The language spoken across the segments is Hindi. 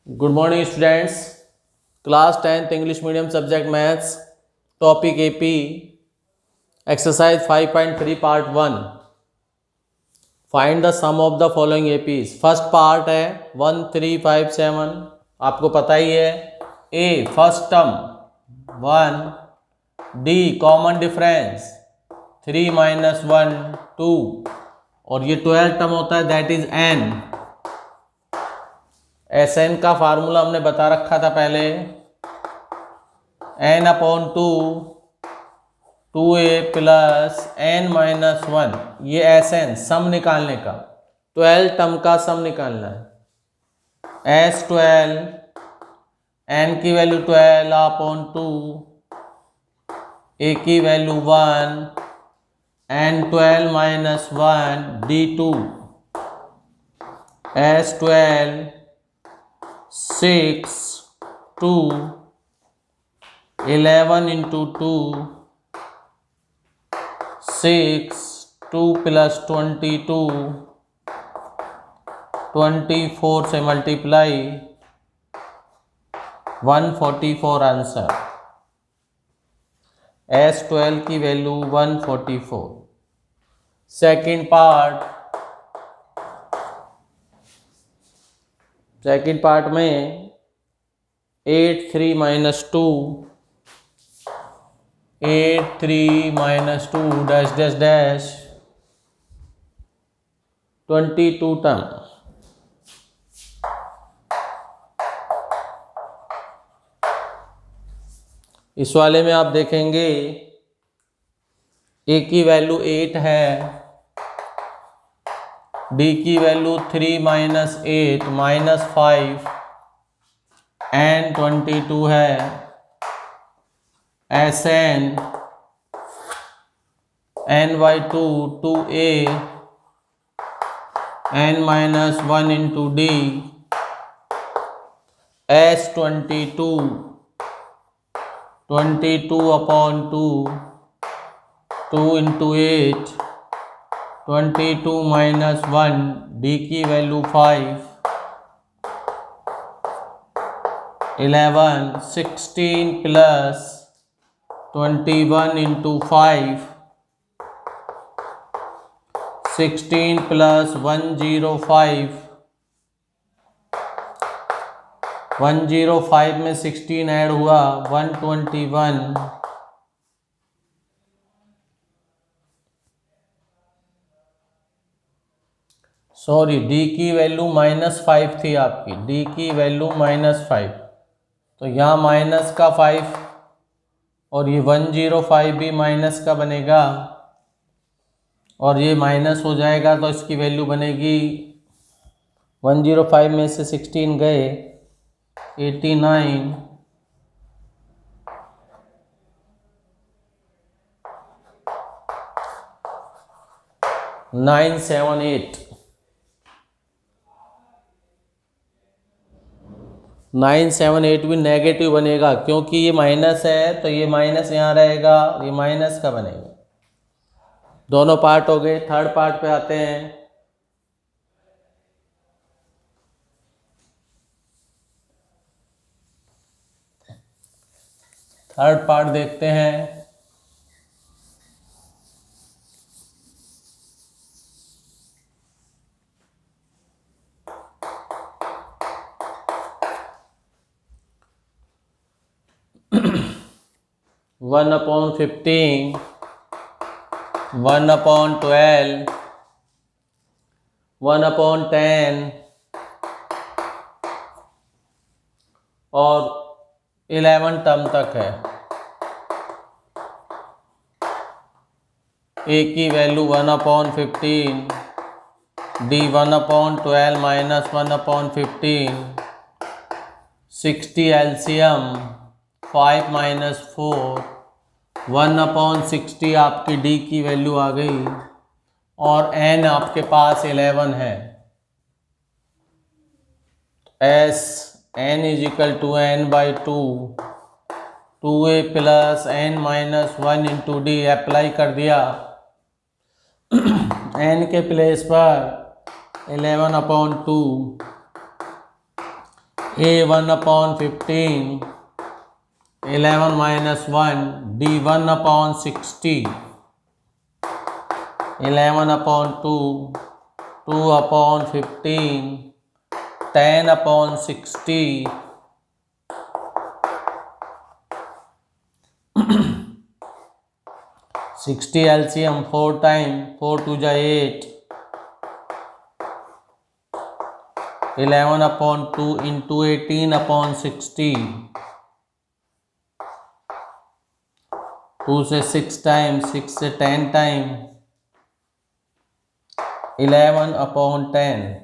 Good morning students. Class 10th English medium subject maths, topic AP, exercise 5.3 part 1। Find the sum of the following APs. First part है 1 3 5 7, आपको पता ही है। A first term 1, d common difference 3 - 1 2, और ये 12 टर्म होता है, that is n. S n का फार्मूला हमने बता रखा था पहले, n/2 2a प्लस n-1। ये एस एन सम निकालने का, 12 टर्म का सम निकालना है। S12 n की वैल्यू 12/2, a की वैल्यू 1, n12 - 1 d2, S12 6 2 11 × 2 6 2 + 22 24 से मल्टीप्लाई 144 आंसर। S12 की वैल्यू 144। सेकंड पार्ट में 8 3 - 2 8 3 - 2 डैश डैश डैश 22 टर्म। इस वाले में आप देखेंगे ए की वैल्यू 8 है, डी की वैल्यू 3 - 8 -5 एन 22 है। S n n/2 2a n-1 × d S22 22/2 2 × 8 22 - 1 d की वैल्यू 5 11 16 + 21 × 5 16 + 105 105 में 16 ऐड हुआ 121। सॉरी, डी की वैल्यू -5 थी आपकी, डी की वैल्यू -5, तो यहाँ माइनस का 5 और ये 105 भी माइनस का बनेगा, और ये माइनस हो जाएगा तो इसकी वैल्यू बनेगी 105 में से 16 गए 89 978 978 भी नेगेटिव बनेगा, क्योंकि ये माइनस है तो ये माइनस यहाँ रहेगा, ये माइनस का बनेगा। दोनों पार्ट हो गए। थर्ड पार्ट पे आते हैं। थर्ड पार्ट देखते हैं। वन अपॉन 15 1/12 1/10 और 11 टर्म तक है। ए की वैल्यू 1/15, डी 1/12 - 1/15 60 एलसीएम 5 - 4 1/60 आपकी डी की वैल्यू आ गई, और एन आपके पास 11 है। S n = n/2 2a + n-1 × d apply कर दिया। n के प्लेस पर 11/2 A1/15, 11 minus 1, D1/60, 11/2, 2/15, 10/60, 60 LCM 4 times, 4 2 जा 8, 11/2 into 18/60, 2 से 6 टाइम, 6 से 10 टाइम, 11/10,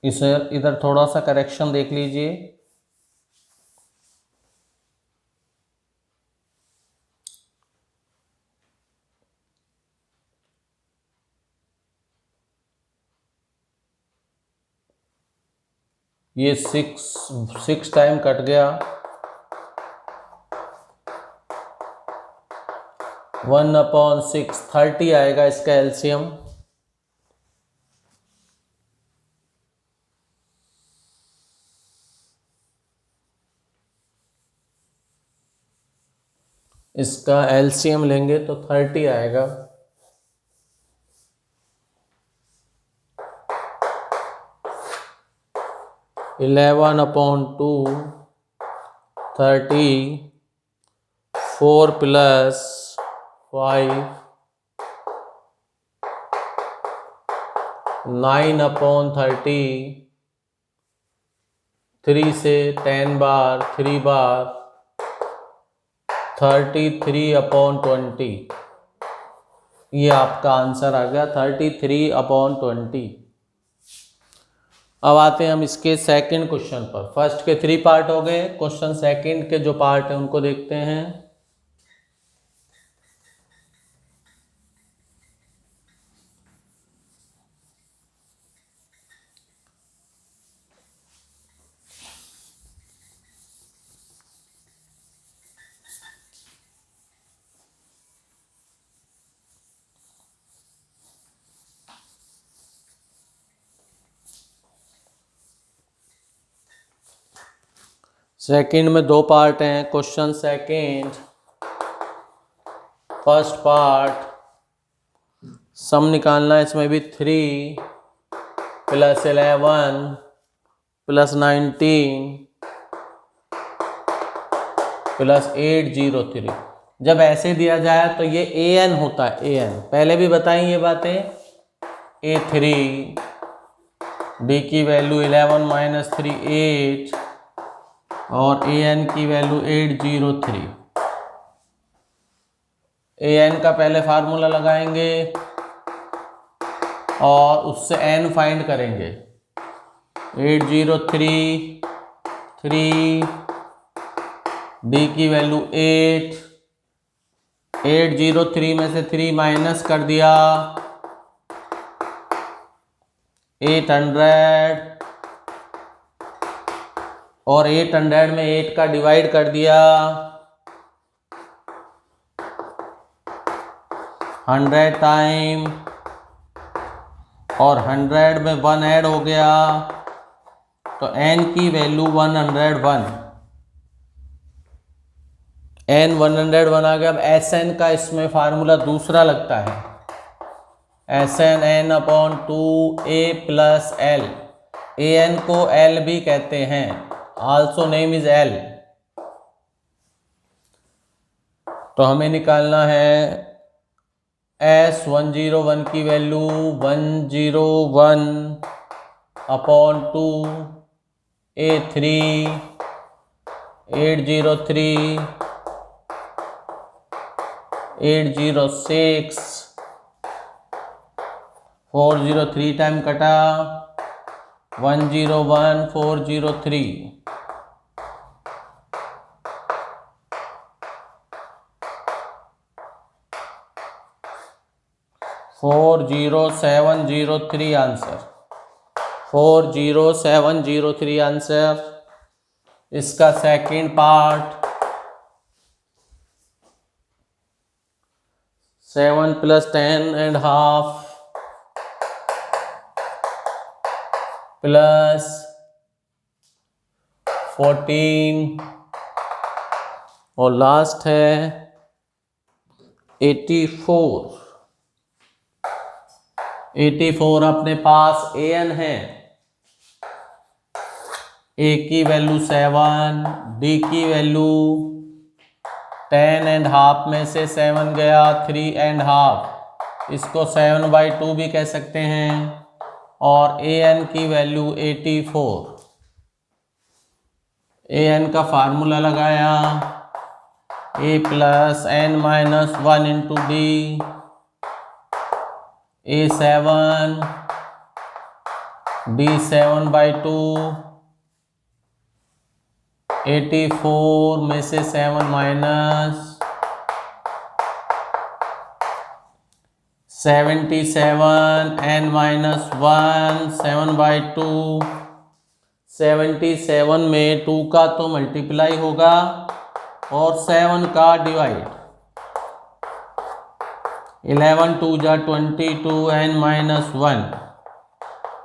इसे इधर थोड़ा सा करेक्शन देख लीजिए। ये 6 टाइम कट गया, 1/6, 30 आएगा इसका एलसीएम। इसका एलसीएम लेंगे तो 30 आएगा। इलेवन अपॉन 2, 30, 4 + 5, 9/30, 3 से 10 बार, 3 बार, 33/20। ये आपका आंसर आ गया 33/20। अब आते हैं हम इसके सेकंड क्वेश्चन पर। फर्स्ट के 3 पार्ट हो गए, क्वेश्चन सेकंड के जो पार्ट है उनको देखते हैं। सेकंड में 2 पार्ट हैं। क्वेश्चन सेकंड, फर्स्ट पार्ट सम निकालना है। इसमें भी 3 + 11 + 19 + 803। जब ऐसे दिया जाए तो ये an होता है। an पहले भी बताई ये बातें। A3, d की वैल्यू 11 - 3 8 और an की वैल्यू 803। an का पहले फार्मूला लगाएंगे और उससे n फाइंड करेंगे। 803, 3, d की वैल्यू 8, 803 में से 3 माइनस कर दिया, 800, और 800 में 8 का डिवाइड कर दिया, 100 टाइम, और 100 में 1 ऐड हो गया तो n की वैल्यू 101। n 101 आ गया। अब Sn का इसमें फार्मूला दूसरा लगता है। Sn n/2 a + l। an को l भी कहते हैं, आल्सो नेम इज l। तो हमें निकालना है S101 की वैल्यू 101/2 A3 803, 806, 403 टाइम कटा, 101, 403, 40703 आंसर, 40703 आंसर। इसका सेकंड पार्ट 7 + 10.5 + 14 और लास्ट है 84। 84 अपने पास an है, a की वैल्यू 7, d की वैल्यू 10.5 में से 7 गया 3.5, इसको 7/2 भी कह सकते हैं, और an की वैल्यू 84। an का फार्मूला लगाया, a + n - 1 × d, a7, d7/2, 84 में से 7 माइनस 77, n - 1, 7/2, 77 में 2 का तो मल्टीप्लाई होगा और 7 का डिवाइड, 11 2 जा 22, n - 1,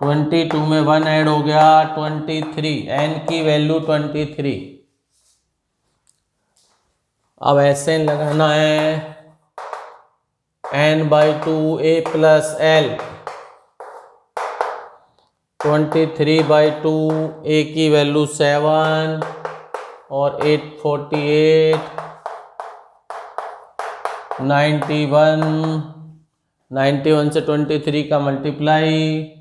22 में 1 ऐड हो गया 23, n की वैल्यू 23। अब ऐसे लगाना है n/2 a + l, 23/2, a की वैल्यू 7 और 8 48, 91 से 23 का मल्टीप्लाई,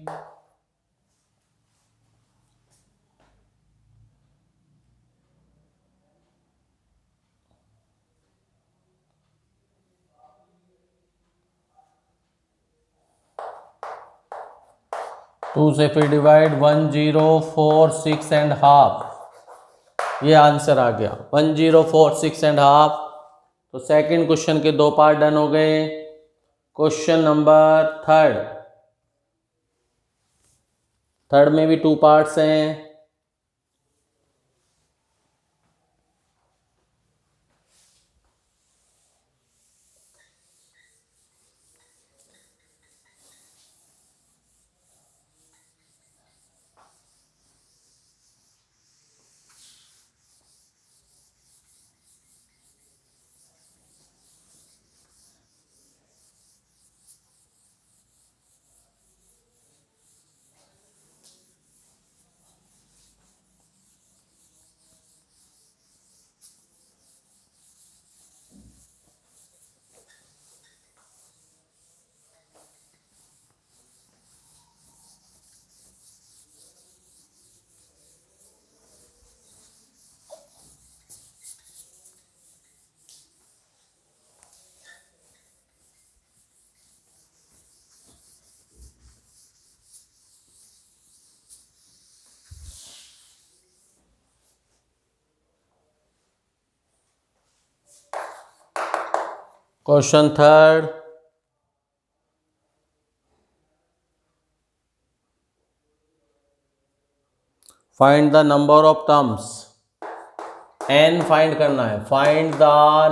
2 से फिर डिवाइड, 1046.5, ये आंसर आ गया 1046.5। तो सेकंड क्वेश्चन के 2 पार्ट डन हो गए। क्वेश्चन नंबर थर्ड में भी 2 पार्ट्स हैं। Question third, find the number of terms, n find करना है। Find the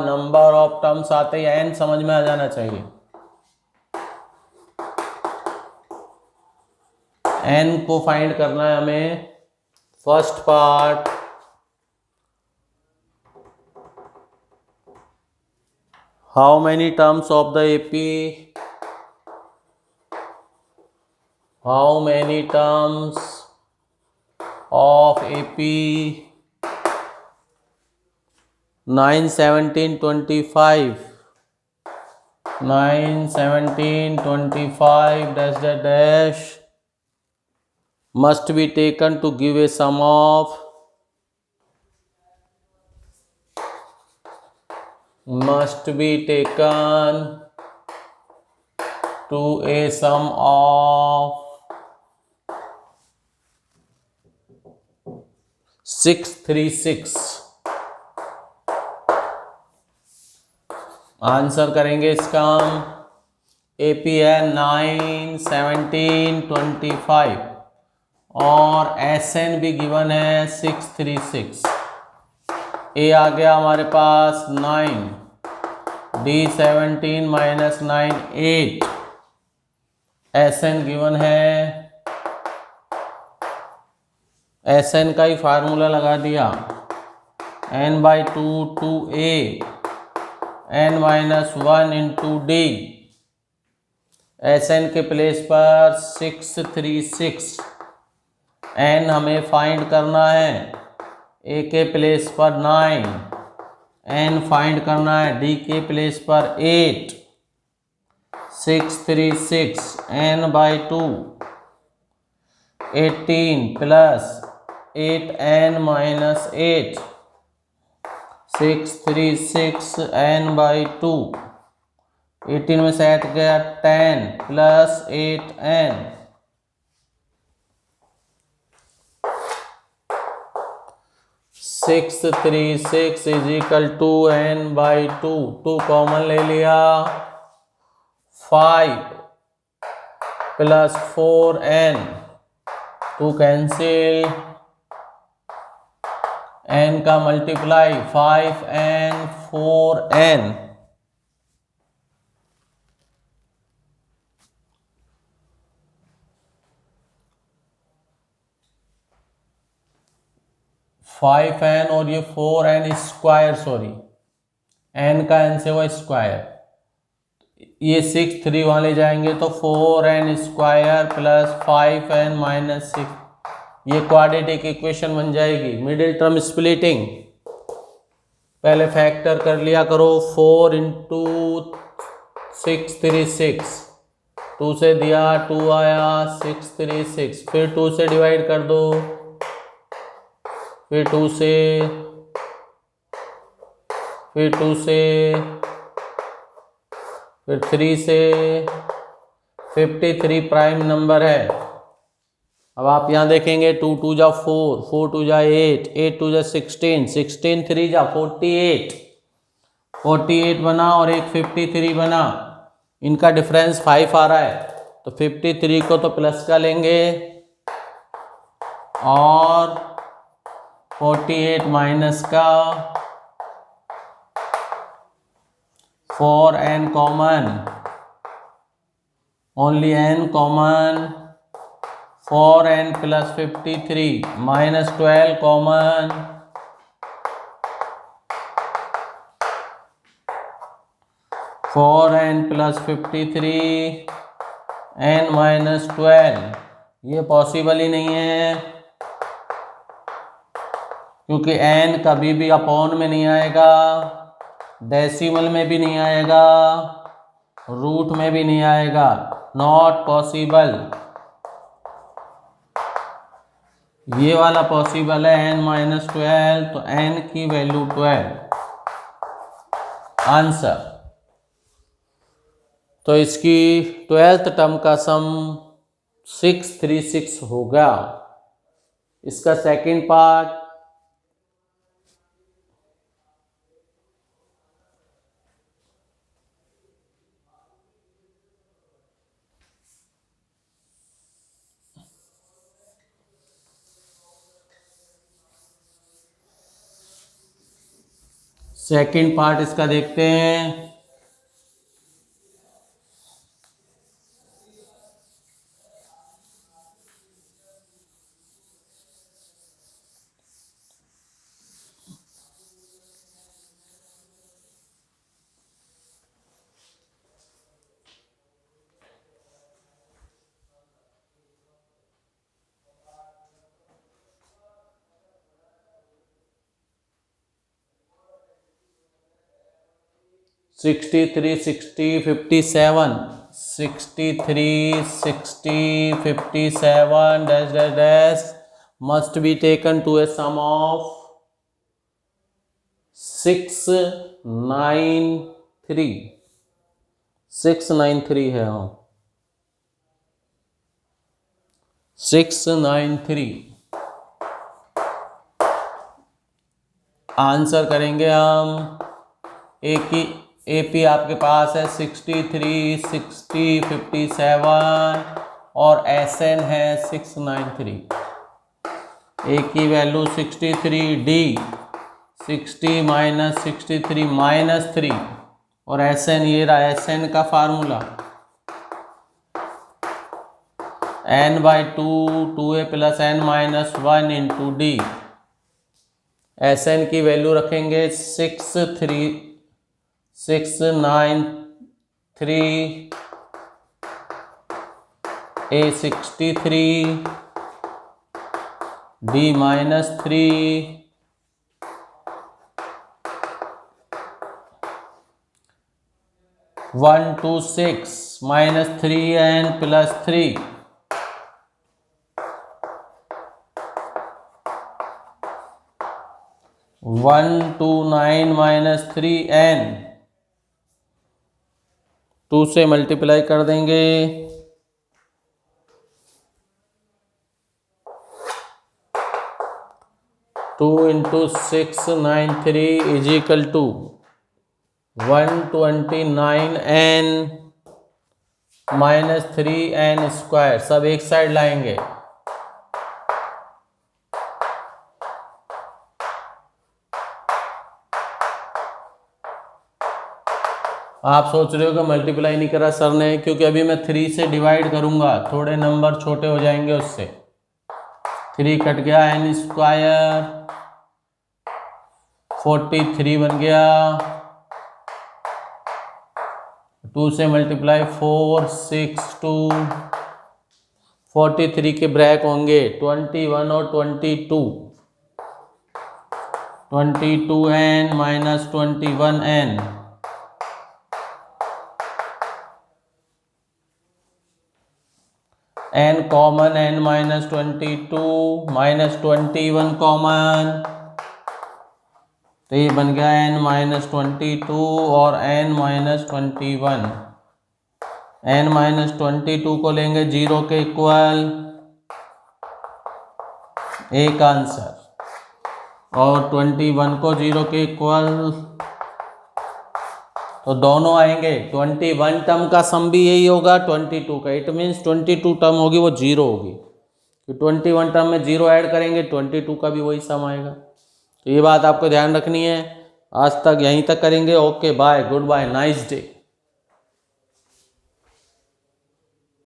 number of terms आते ही n समझ में आ जाना चाहिए। n को फाइंड करना है हमें। First part, how many terms of the AP, how many terms of AP, 9 17 25, 9 17 25 dash dash dash must be taken to give a sum of must be taken to a sum of 636। Answer करेंगे इसका हम। AP है 9, 17, 25 और SN भी गिवन है 636। A आ गया हमारे पास 9, D 17 माइनस 9 8, SN गिवन है, SN का ही फार्मूला लगा दिया, n/2 2A n-1 into D, SN के प्लेस पर 636, n हमें फाइंड करना है, A के प्लेस पर 9, n फाइंड करना है, D के प्लेस पर 8, 636 n/2 18 प्लस 8n - 8, 636 n/2, 18 में से हट गया 10 plus 8n, 636 is equal to n/2, 2 common ले लिया, 5 प्लस 4n, 2 कैंसिल, n का मल्टीप्लाई 5n 4n, और ये 4n स्क्वायर, सॉरी n का n से वो स्क्वायर, ये 6 3 वाले जाएंगे तो 4n square plus 5n minus 6, ये क्वाड्रेटिक इक्वेशन बन जाएगी। मिडिल टर्म स्प्लिटिंग, पहले फैक्टर कर लिया करो, 4 इंटू 636, 2 से दिया 2 आया 636, फिर 2 से डिवाइड कर दो, फिर 2 से, फिर 2 से, फिर 3 से, 53 प्राइम नंबर है। अब आप यहाँ देखेंगे 2 2 जा 4, 4 2 जा 8, 8 2 जा 16, 16 3 जा 48, 48 बना और एक 53 बना, इनका डिफरेंस 5 आ रहा है, तो 53 को तो प्लस का लेंगे और 48 माइनस का, 4n common, only n common, 4n plus 53 minus 12 common, 4n plus 53 n minus 12, ये पॉसिबल ही नहीं है क्योंकि n कभी भी अपॉन में नहीं आएगा, डेसिमल में भी नहीं आएगा, रूट में भी नहीं आएगा, नॉट पॉसिबल। ये वाला पॉसिबल है n माइनस 12, तो n की वैल्यू 12 आंसर। तो इसकी 12th टर्म का सम 636 होगा। इसका सेकंड पार्ट, इसका देखते हैं। Sixty three 57 dash dash dash must be taken to a sum of 693 है, हाँ 693 आंसर करेंगे हम। AP आपके पास है 63, 60, 57 और SN है 693। A की वैल्यू 63, D 60 माइनस 63 माइनस 3 और SN ये रहा SN का formula n/2 2a + n - 1 × D। SN की वैल्यू रखेंगे 693 A 63 D -3 126 -3n + 3 129 - 3n 2 से मल्टीप्लाई कर देंगे 2 × 693 = 129n - 3n²। सब एक साइड लाएंगे। आप सोच रहे हो कि मल्टीप्लाई नहीं करा सर ने, क्योंकि अभी मैं 3 से डिवाइड करूंगा, थोड़े नंबर छोटे हो जाएंगे उससे। 3 कट गया, n² 43 बन गया। 2 से मल्टीप्लाई 4 6 2 43 के ब्रैक होंगे 21 और 22 22n - 21n n common, n - 22 -21 common, तो ये बन गया n - 22 और n - 21। n - 22 को लेंगे 0 के इक्वल, एक आंसर, और 21 को 0 के इक्वल, तो दोनों आएंगे। 21 टर्म का सम भी यही होगा 22 का। इट मीन्स 22 टर्म होगी वो 0 होगी, तो 21 टर्म में 0 ऐड करेंगे 22 का भी वही सम आएगा। तो ये बात आपको ध्यान रखनी है। आज तक यहीं तक करेंगे। Okay bye, goodbye, nice day.